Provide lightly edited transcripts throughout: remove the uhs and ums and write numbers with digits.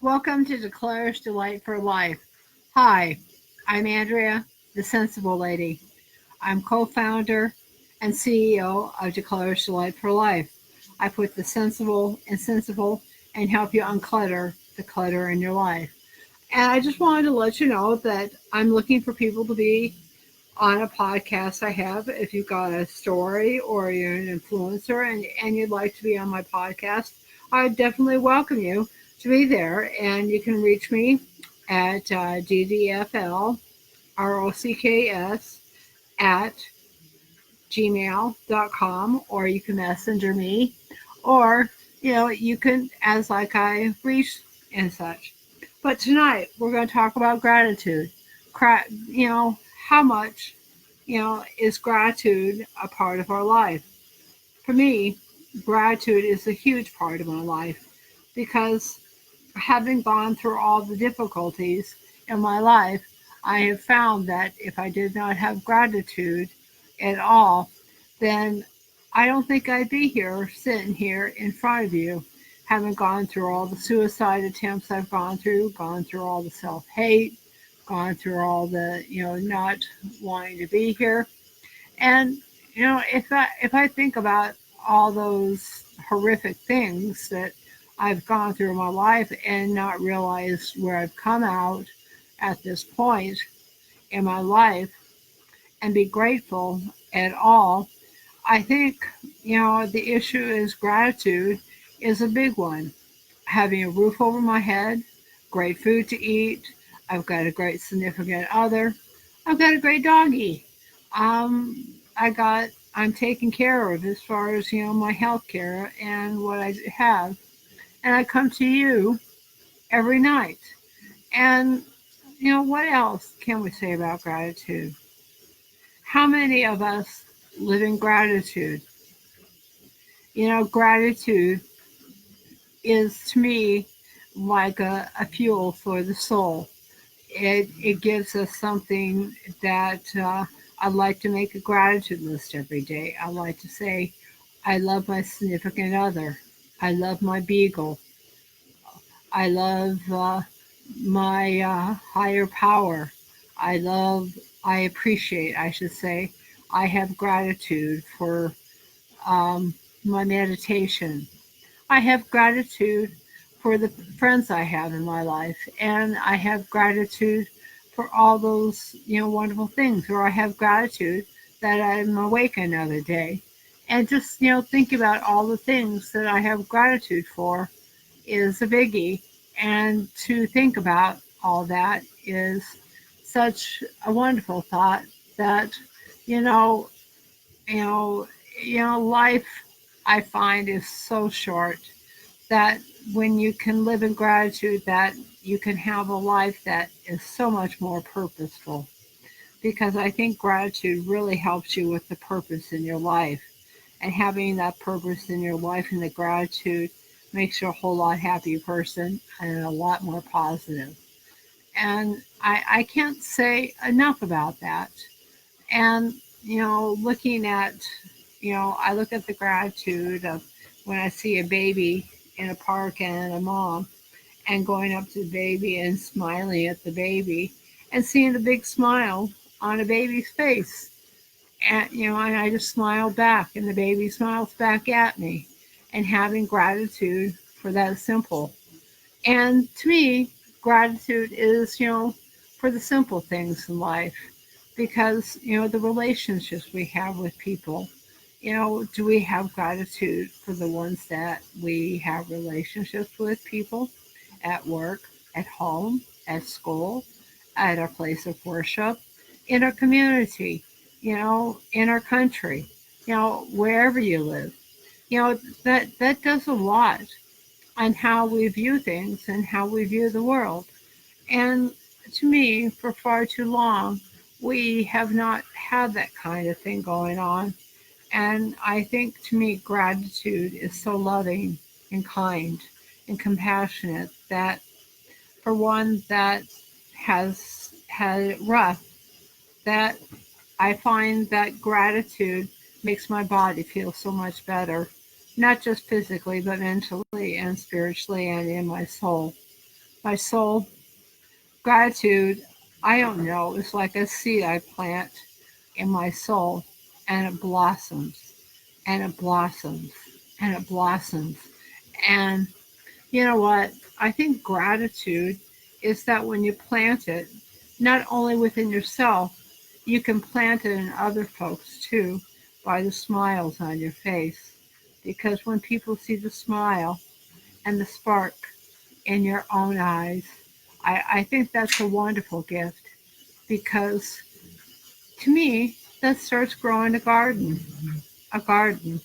Welcome to Declare's Delight for Life. Hi, I'm Andrea, the Sensible Lady. I'm co-founder and CEO of Declare's Delight for Life. I put the sensible in sensible and help you unclutter the clutter in your life. And I just wanted to let you know that I'm looking for people to be on a podcast I have. If you've got a story or you're an influencer and you'd like to be on my podcast, I definitely welcome you to be there. And you can reach me at ddflrocks at gmail.com, or you can messenger me, or you can as like I reach and such. But tonight we're going to talk about gratitude. How much is gratitude a part of our life? For me, gratitude is a huge part of my life because having gone through all the difficulties in my life, I have found that if I did not have gratitude at all, then I don't think I'd be here sitting here in front of you, having gone through all the suicide attempts I've gone through all the self hate, gone through all the, not wanting to be here. And, if I think about all those horrific things that I've gone through in my life and not realized where I've come out at this point in my life and be grateful at all, I think, the issue is gratitude is a big one. Having a roof over my head, great food to eat, I've got a great significant other, I've got a great doggy. I'm taken care of as far as, my health care and what I have. And I come to you every night. And, what else can we say about gratitude? How many of us live in gratitude? Gratitude is to me like a fuel for the soul. It gives us something that I like to make a gratitude list every day. I like to say, I love my significant other. I love my beagle. I love my higher power. I appreciate, I should say, I have gratitude for my meditation. I have gratitude for the friends I have in my life, and I have gratitude for all those wonderful things. Or I have gratitude that I'm awake another day, and just think about all the things that I have gratitude for is a biggie, and to think about all that is such a wonderful thought that you know you know life I find is so short that when you can live in gratitude, that you can have a life that is so much more purposeful, because I think gratitude really helps you with the purpose in your life, and having that purpose in your life and the gratitude makes you a whole lot happier person and a lot more positive. And I can't say enough about that. And looking at I look at the gratitude of when I see a baby in a park and a mom, and going up to the baby and smiling at the baby and seeing the big smile on a baby's face. And and I just smile back, and the baby smiles back at me, and having gratitude for that simple. And to me, gratitude is, for the simple things in life, because, the relationships we have with people, do we have gratitude for the ones that we have relationships with people at work, at home, at school, at our place of worship, in our community, in our country, wherever you live? That does a lot on how we view things and how we view the world. And to me, for far too long, we have not had that kind of thing going on. And I think to me, gratitude is so loving and kind and compassionate that for one that has had it rough, that I find that gratitude makes my body feel so much better, not just physically, but mentally and spiritually and in my soul. my soul. Gratitude, I don't know, it's like a seed I plant in my soul, and it blossoms and it blossoms and it blossoms. And you know what? I think gratitude is that when you plant it, not only within yourself, you can plant it in other folks too by the smiles on your face. Because when people see the smile and the spark in your own eyes, I think that's a wonderful gift because to me, that starts growing a garden, a garden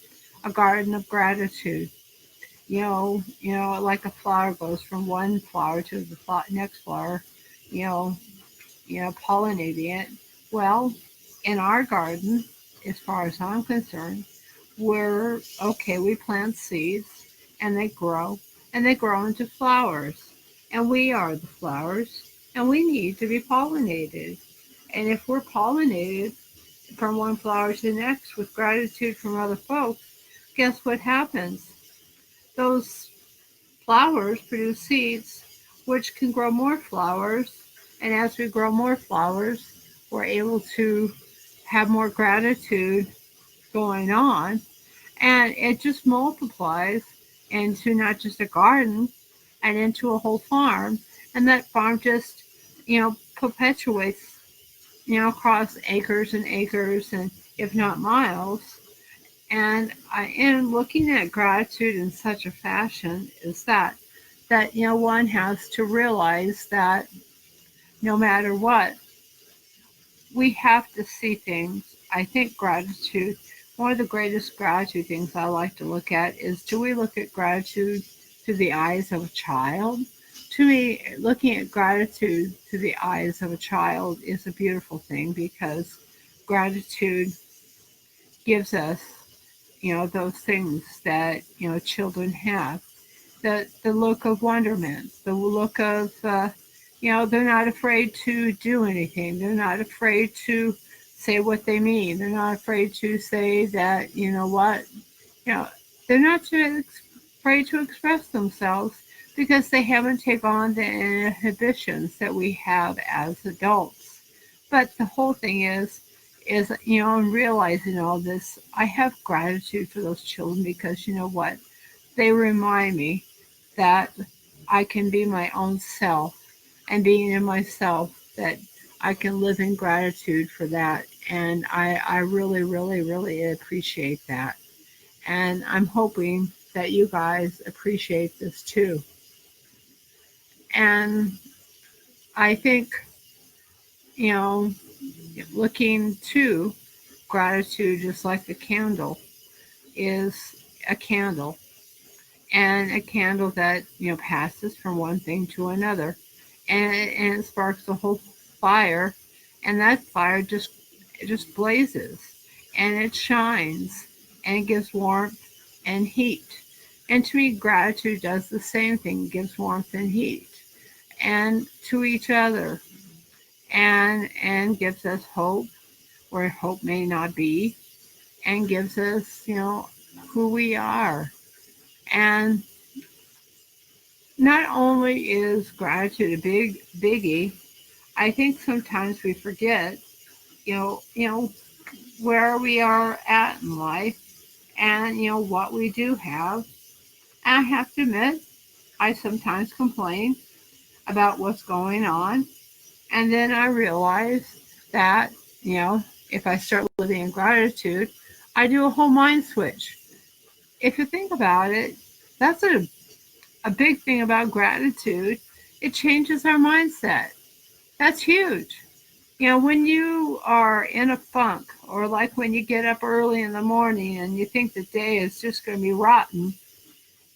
of gratitude. Like a flower goes from one flower to the next flower, you know, pollinating it. Well, in our garden, as far as I'm concerned, we're okay. We plant seeds, and they grow into flowers, and we are the flowers, and we need to be pollinated. And if we're pollinated from one flower to the next with gratitude from other folks, guess what happens? Those flowers produce seeds, which can grow more flowers. And as we grow more flowers, we're able to have more gratitude going on. And it just multiplies into not just a garden and into a whole farm. And that farm just, perpetuates, across acres and acres and if not miles. And I am looking at gratitude in such a fashion is that one has to realize that no matter what, we have to see things. I think gratitude, one of the greatest gratitude things I like to look at is, do we look at gratitude through the eyes of a child? To me, looking at gratitude through the eyes of a child is a beautiful thing because gratitude gives us, those things that, children have. The look of wonderment, the look of, they're not afraid to do anything. They're not afraid to say what they mean. They're not afraid to say that, you know, they're not afraid to express themselves because they haven't taken on the inhibitions that we have as adults. But the whole thing is, I'm realizing all this. I have gratitude for those children because you know what? They remind me that I can be my own self and being in myself that I can live in gratitude for that. And I really, really, really appreciate that. And I'm hoping that you guys appreciate this too. And I think, you know, looking to gratitude, just like the candle, is a candle and a candle that passes from one thing to another, and it sparks a whole fire, and that fire just blazes, and it shines, and it gives warmth and heat. And to me, gratitude does the same thing, it gives warmth and heat, and to each other, and gives us hope where hope may not be, and gives us who we are. And not only is gratitude a biggie, I think sometimes we forget, where we are at in life, and what we do have. And I have to admit, I sometimes complain about what's going on, and then I realize that if I start living in gratitude, I do a whole mind switch. If you think about it, that's a big thing about gratitude. It changes our mindset. That's huge. When you are in a funk, or like when you get up early in the morning and you think the day is just going to be rotten,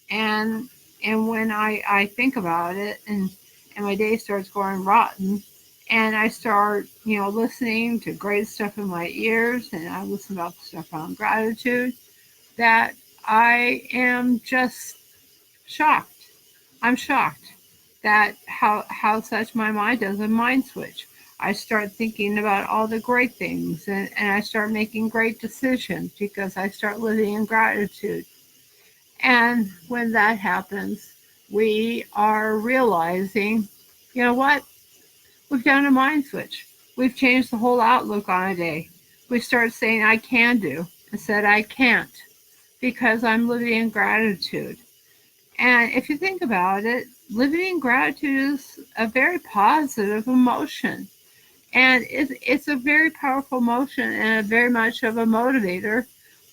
and when I think about it, and my day starts going rotten, and I start listening to great stuff in my ears, and I listen about stuff on gratitude, that I am just shocked. I'm shocked that how such my mind does a mind switch. I start thinking about all the great things, and I start making great decisions because I start living in gratitude. And when that happens, we are realizing, you know what? We've done a mind switch. We've changed the whole outlook on a day. We start saying, I can do, instead, I can't, because I'm living in gratitude. And if you think about it, living in gratitude is a very positive emotion. And it's a very powerful emotion and a very much of a motivator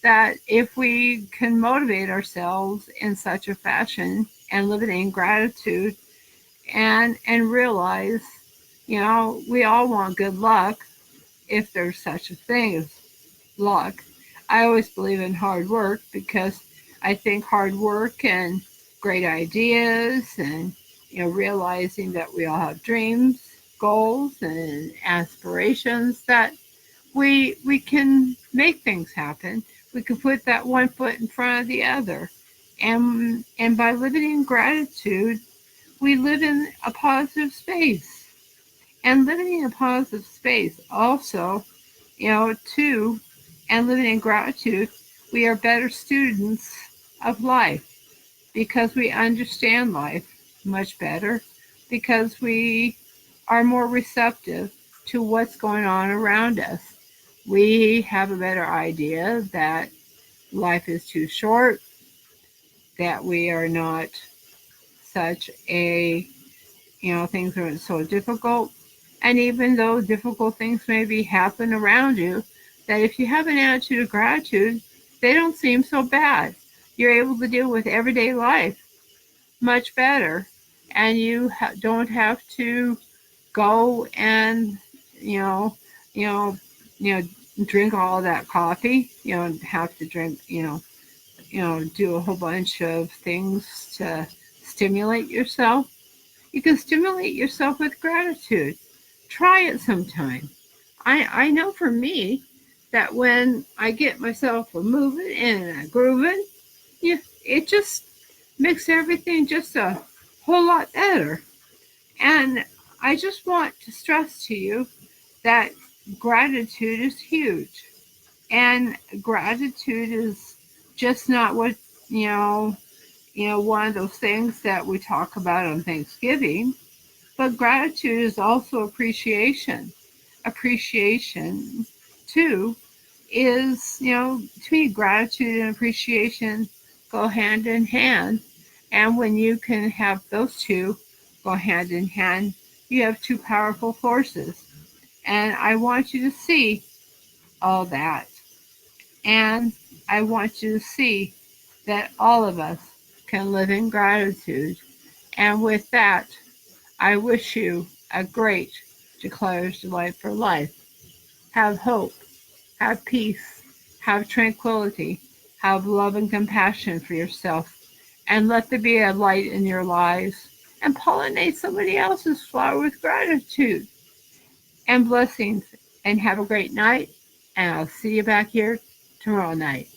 that if we can motivate ourselves in such a fashion and living in gratitude and realize, we all want good luck if there's such a thing as luck. I always believe in hard work because I think hard work and great ideas and realizing that we all have dreams, goals and aspirations that we can make things happen. We can put that one foot in front of the other. And by living in gratitude, we live in a positive space. And living in a positive space also, too, and living in gratitude, we are better students of life because we understand life much better, because we are more receptive to what's going on around us. We have a better idea that life is too short, that we are not such a, things are so difficult. And even though difficult things maybe happen around you, that if you have an attitude of gratitude, they don't seem so bad. You're able to deal with everyday life much better, and you don't have to go and you know you know you know drink all that coffee. You don't have to drink, do a whole bunch of things to stimulate yourself. You can stimulate yourself with gratitude. Try it sometime. I know for me that when I get myself a moving and a grooving, yeah, it just makes everything just a whole lot better. And I just want to stress to you that gratitude is huge. And gratitude is just not what, one of those things that we talk about on Thanksgiving, but gratitude is also appreciation. Appreciation, too, is, to me, gratitude and appreciation go hand in hand. And when you can have those two go hand in hand, you have two powerful forces. And I want you to see all that. And I want you to see that all of us can live in gratitude. And with that, I wish you a great Declares Delight for life. Have hope, have peace, have tranquility, have love and compassion for yourself, and let there be a light in your lives, and pollinate somebody else's flower with gratitude and blessings. And have a great night, and I'll see you back here tomorrow night.